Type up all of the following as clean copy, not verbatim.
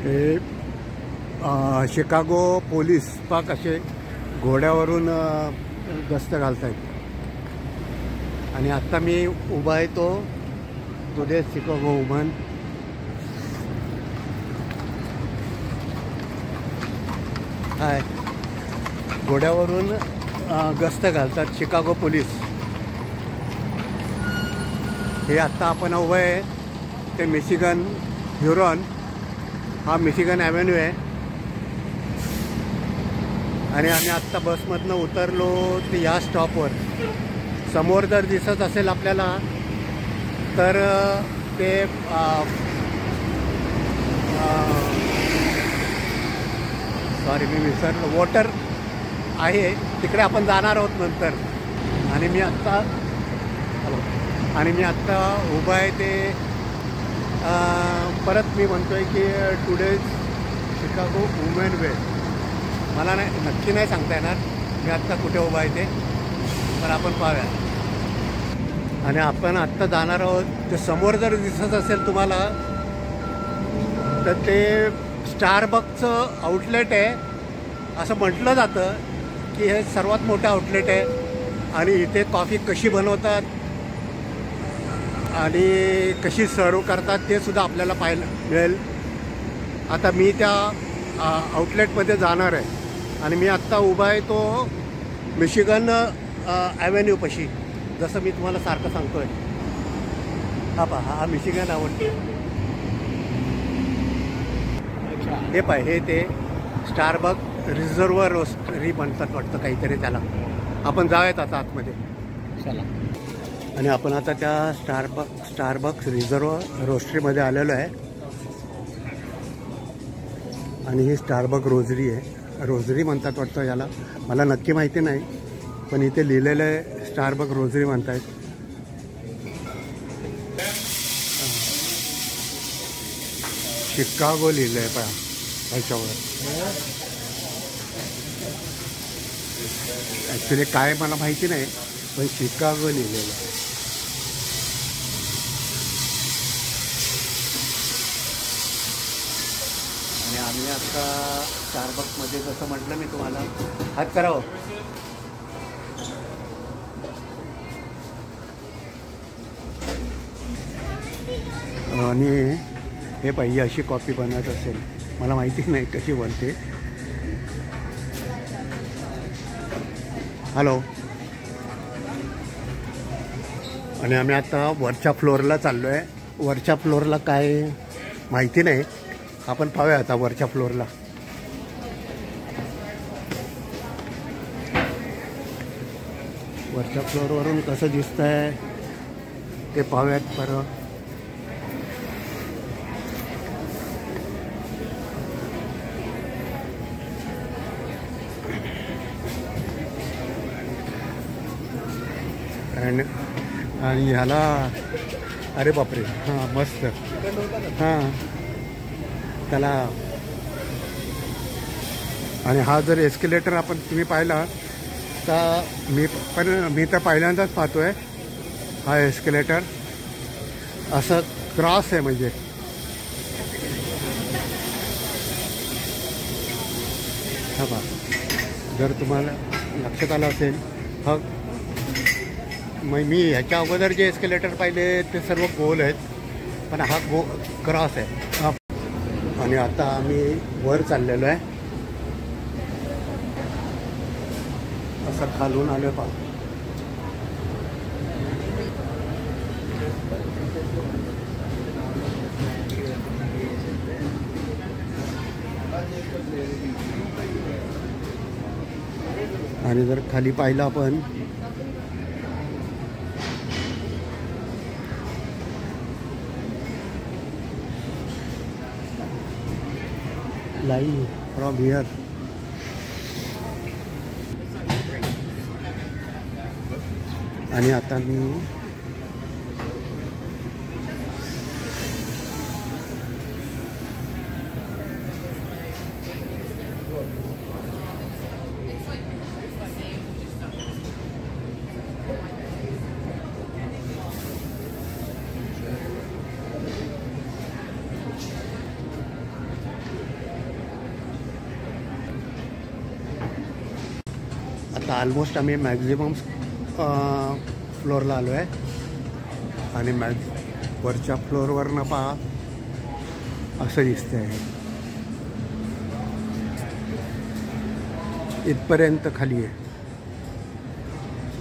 हे Chicago police पाक असे घोड्यावरून गस्त घालत आहेत. आणि आत्ता मी उभा आहे तो टुडे शिकागो वुमन. हाय, घोड्यावरून गस्त घालतात शिकागो पोलीस. हे आत्ता आपण उभं आहे ते मिशिगन ह्युरॉन. हा मिशिगन ॲव्हेन्यू आहे. आणि आम्ही आत्ता बसमधनं उतरलो ते या स्टॉपवर. समोर जर दिसत असेल आपल्याला तर ते सॉरी मी विसरलो, वॉटर आहे तिकडे आपण जाणार आहोत नंतर. आणि मी आत्ता उभा आहे ते परत मी म्हणतो आहे की टुडेज शिकागो वुमेन डे. मला नक्की नाही सांगता येणार मी आत्ता कुठे उभा आहे ते, पण आपण पाहूया. आणि आपण आत्ता जाणार आहोत ते समोर जर दिसत असेल तुम्हाला तर ते स्टारबक्सचं आउटलेट आहे. असं म्हटलं जातं की हे सर्वात मोठं आउटलेट आहे. आणि इथे कॉफी कशी बनवतात आणि कशी सर्व करतात ते सुद्धा आपल्याला पाहायला मिळेल. आता मी त्या आउटलेटमध्ये जाणार आहे. आणि मी आत्ता उभा आहे तो मिशिगन ॲव्हेन्यूपाशी, जसं मी तुम्हाला सारखं सांगतो आहे. हा पहा, हा मिशिगन आवडते. हे पाय, हे ते स्टारबक रिझर्व्ह रोस्टरी म्हणतात वाटतं काहीतरी त्याला. आपण जाऊयात आता आतमध्ये, चला. आणि आपण आता त्या स्टारबक्स रिझर्व्ह रोस्टरीमध्ये आलेलो आहे. आणि ही स्टारबक रोजरी आहे. रोजरी म्हणतात वाटतं याला, मला नक्की माहिती नाही, पण इथे लिहिलेलं आहे स्टारबक रोजरी म्हणतायत. शिकागो लिहिलं आहे पहा ह्याच्यावर. ॲक्च्युली काय मला माहिती नाही, पण शिकागो लिहिलेलं आहे. आणि आम्ही आता स्टारबक्समध्ये जसं म्हटलं मी तुम्हाला, हात करावं. आणि हे पाहिजे अशी कॉफी बनवत असेल, मला माहिती नाही कशी बनते. हॅलो. आणि आम्ही आता वरच्या फ्लोअरला चाललो आहे. वरच्या फ्लोअरला काय माहिती नाही, आपण पाहूया आता वरच्या फ्लोअरला. वरच्या फ्लोअरवरून कसं दिसतं आहे ते पाहूयात बरं. आणि ह्याला, अरे बापरे, हां मस्त. हां त्याला. आणि हा जर एस्केलेटर आपण तुम्ही पाहिला तर मी तर पहिल्यांदाच पाहतो आहे हा एस्केलेटर. असं क्रॉस आहे म्हणजे. हा बा, जर तुम्हाला लक्षात आलं असेल, हा मग मी ह्याच्या अगोदर जे एस्केलेटर पाहिले ते सर्व गोल आहेत, पण हा क्रॉस आहे. आणि आता आम्ही वर चाललेलो आहे. असं खालून आलो पहा. आणि जर खाली पाहिलं आपण लाईन फ्रॉम हिअर. आणि आता मी आता ऑलमोस्ट आम्ही मॅक्झिमम फ्लोअरला आलो आहे आणि वरच्या फ्लोअरवरनं पहा असं दिसतं आहे. इथपर्यंत खाली आहे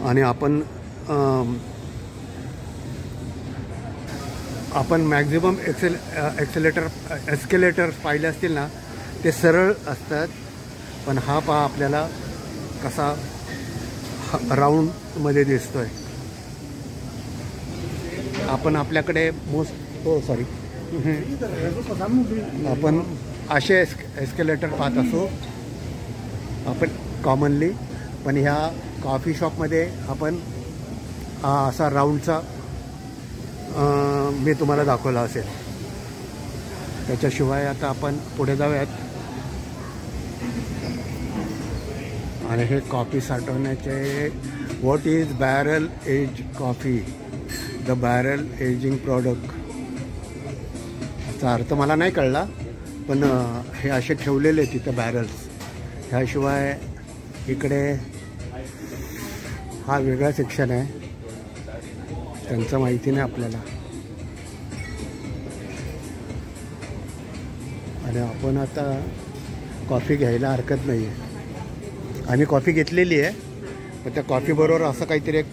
आणि आपण मॅक्झिमम एस्केलेटर पाहिले असतील ना, ते सरळ असतात. पण हा पहा आपल्याला कसा राऊंडमध्ये दिसतोय. आपण आपल्याकडे सॉरी आपण असे एस्केलेटर पाहत असो आपण कॉमनली, पण ह्या कॉफी शॉपमध्ये आपण असा राऊंडचा मी तुम्हाला दाखवला असेल. त्याच्याशिवाय आता आपण पुढे जाऊयात. आणि हे कॉफी साठवण्याचे what is barrel aged coffee, the barrel ageing product. याचा अर्थ मला नाही कळला, पण हे असे ठेवलेले तिथं बॅरल्स. ह्याशिवाय इकडे हा वेगळा सेक्शन आहे, त्यांचं माहिती नाही आपल्याला. आणि आपण आता कॉफी घ्यायला हरकत नाही आहे. आम्ही कॉफी घेतलेली आहे, पण त्या कॉफीबरोबर असं काहीतरी एक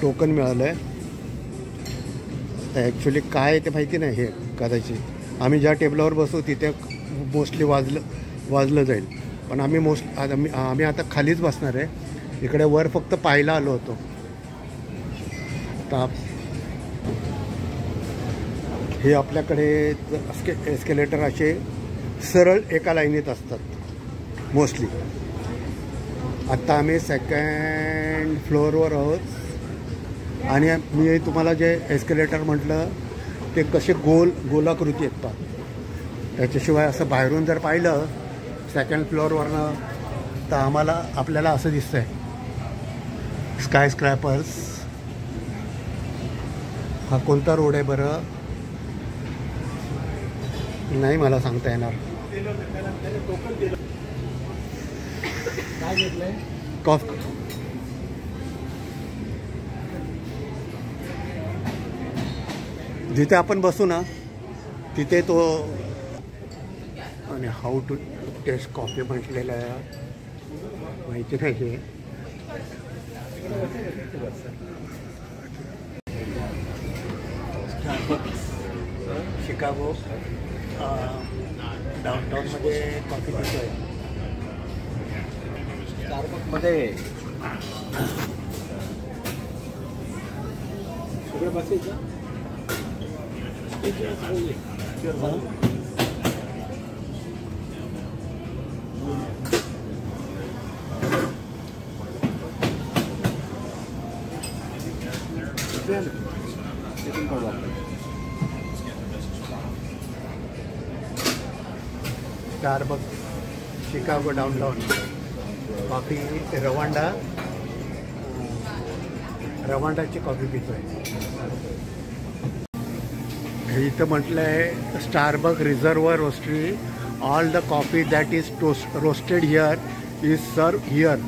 टोकन मिळालं आहे. तर ॲक्च्युली काय आहे ते माहिती नाही. हे कदाचित आम्ही ज्या टेबलावर बसू तिथे मोस्टली वाजलं जाईल. पण आम्ही आता खालीच बसणार आहे. इकडे वर फक्त पाहायला आलो होतो. तर हे आपल्याकडे एस्केलेटर असे सरळ एका लाईनीत असतात मोस्टली. आत्ता आम्ही सेकंड फ्लोअरवर आहोत आणि मी तुम्हाला जे एस्केलेटर म्हटलं ते कसे गोलाकृती येतात. त्याच्याशिवाय असं बाहेरून जर पाहिलं सेकंड फ्लोअरवरनं तर आपल्याला असं दिसतंय स्काय स्क्रॅपर्स. हा कोणता रोड आहे बरं, नाही मला सांगता येणार. जिथे आपण बसू ना तिथे तो आणि हाऊ टू टेस्ट कॉफी म्हटलेलं आहे, माहिती नाही. हे शिकागो डाऊनटाऊनमध्ये कॉफी पितो आहे. स्टारबक्समध्ये सगळं बसायचं. स्टारबक्स शिकागो डाऊनटाऊन कॉफी रवांडाची कॉफी पितो आहे. इथं म्हटलं आहे Starbucks reserve roastery. All the coffee that is roasted here is served here.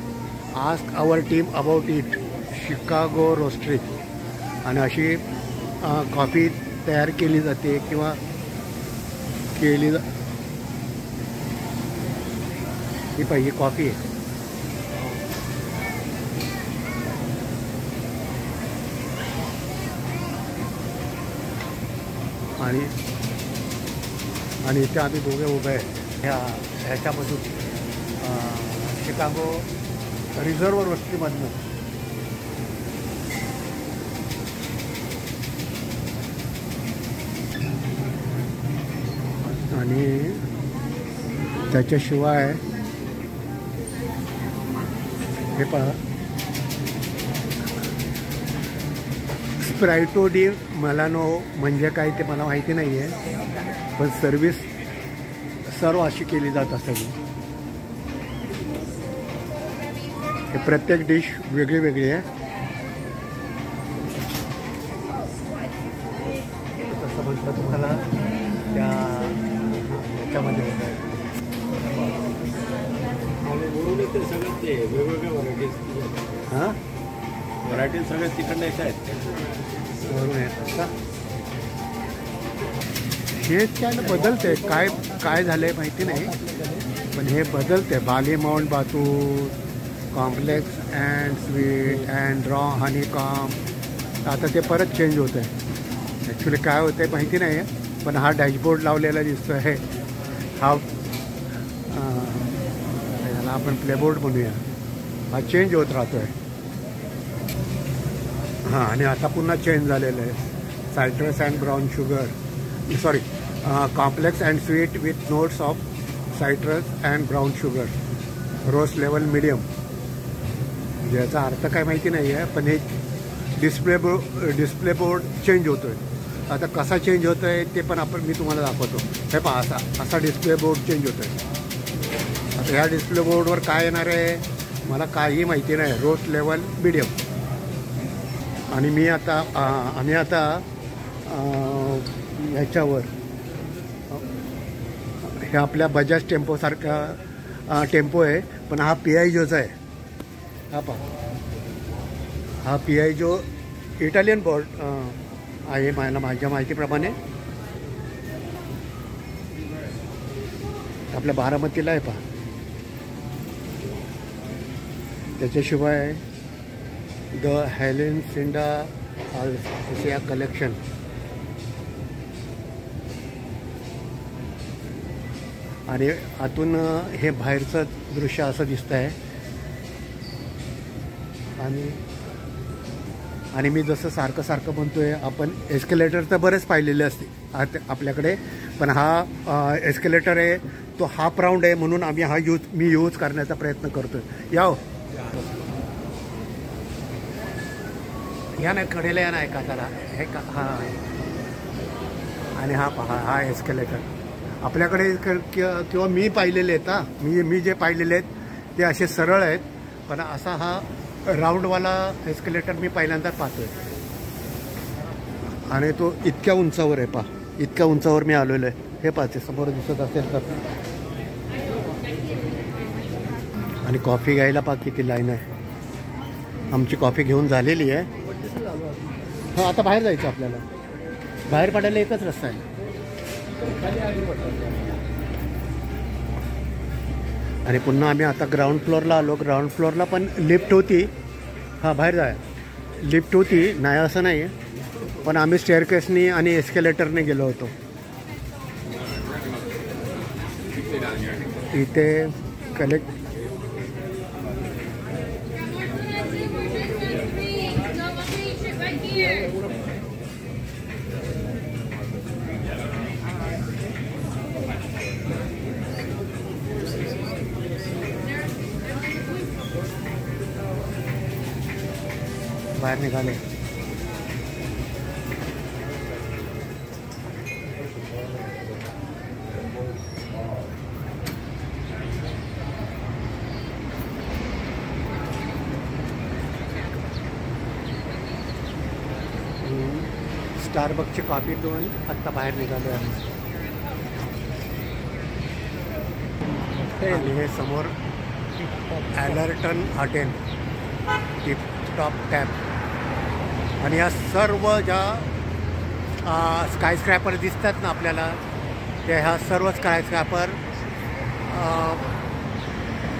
Ask our team about it. Chicago roastery. आणि अशी कॉफी तयार केली जाते किंवा ही पहिली कॉफी आहे. आणि इथे आम्ही दोघे उभे आहे ह्याच्यामधून शिकागो रिझर्व रोस्टरीमधनं. आणि त्याच्याशिवाय हे पहा स्प्रायटो डी मेलानो म्हणजे काय ते मला माहिती नाही आहे, पण सर्विस सर्व अशी केली जात असते. हे प्रत्येक डिश वेगळी वेगळी आहे. तसं म्हटलं तुम्हाला त्याच्यामध्ये वेगवेगळ्या व्हरायटीज. हां, व्हरायटी सगळ्या तिकडनं याच्या आहेत. वरून येतात का? हे काय ना बदलते, काय काय झालंय माहिती नाही, पण हे बदलते. Bali Mount Batur, complex and sweet and raw honeycomb, आता ते परत चेंज होतं आहे. ॲक्च्युली काय होतं आहे माहिती नाही आहे, पण हा डॅशबोर्ड लावलेला दिसतो आहे. हा याला आपण प्लेबोर्ड म्हणूया. हा चेंज होत राहतो आहे. हां, आणि आता पुन्हा चेंज झालेलं आहे. Citrus and brown sugar, sorry, complex and sweet with notes of citrus and brown sugar, roast level medium. याचा अर्थ काय माहिती नाही आहे, पण हे डिस्प्ले बोर्ड चेंज होतो आहे. आता कसा चेंज होतो आहे ते पण मी तुम्हाला दाखवतो. हे पहा, असा डिस्प्ले बोर्ड चेंज होतो आहे. आता ह्या डिस्प्ले बोर्डवर काय येणार आहे मला काही माहिती नाही. Roast level medium. आणि आम्ही आता ह्याच्यावर हे आपल्या बजाज टेम्पोसारखा टेम्पो आहे, पण हा पिआयजोचा आहे. हा पहा, हा पिआयजो इटालियन बोर्ड आहे माझ्या माहितीप्रमाणे. आपल्या बारामतीला आहे पहा. त्याच्याशिवाय द हेलेन सिंडा आल्सिया कलेक्शन, आणि आतून हे बाहेरचं दृश्य असं दिसतं आहे. आणि मी जसं सारखं म्हणतोय, आपण एस्केलेटर तर बरेच पाहिलेले असते आपल्याकडे, पण हा एस्केलेटर आहे तो हाफ राऊंड आहे, म्हणून आम्ही मी यूज करण्याचा प्रयत्न करतोय. या नाही कडेला, या नाही का जरा हे का. हां, आणि हा पहा, हा एस्केलेटर आपल्याकडे किंवा मी पाहिलेले आहेत. हां, मी जे पाहिलेले आहेत ते असे सरळ आहेत, पण असा हा राऊंडवाला एस्केलेटर मी पहिल्यांदा पाहतोय. आणि तो इतक्या उंचावर आहे पहा, इतक्या उंचावर मी आलेलो आहे. हे पाहते समोर दिसत असेल तर. आणि कॉफी घ्यायला पहा किती लाईन आहे. आमची कॉफी घेऊन झालेली आहे. हां, आता बाहेर जायचं आपल्याला. बाहेर पडायला एकच रस्ता आहे. आणि पुन्हा आम्ही आता ग्राउंड फ्लोअरला आलो. ग्राउंड फ्लोअरला पण लिफ्ट होती. हां, बाहेर जाय लिफ्ट होती, नाही असं नाही आहे, पण आम्ही स्टेअरकेसनी आणि एस्केलेटरने गेलो होतो. इथे कलेक्ट बाहेर निघाले. स्टारबक्सची कॉफी पिऊन आत्ता बाहेर निघालो आम्ही. आणि हे समोर ॲलर्टन हॉटेल, टिप टॉप टॅप. आणि या सर्व ज्या स्कायस्क्रॅपर दिसतात ना आपल्याला, ते ह्या सर्व स्कायस्क्रॅपर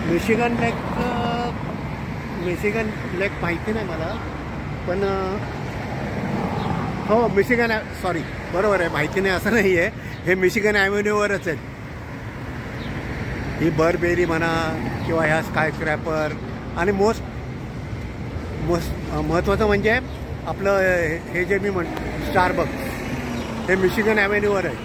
मिशिगन लेक माहिती नाही मला, पण हो मिशिगन, सॉरी बरोबर आहे, माहिती नाही असं नाही आहे. हे मिशिगन ॲव्हेन्यूवरच आहेत. ही बरबेरी म्हणा किंवा ह्या स्कायस्क्रॅपर. आणि मोस्ट महत्त्वाचं म्हणजे आपलं हे जे मी स्टारबक्स, हे मिशिगन ॲव्हेन्यूवर आहे.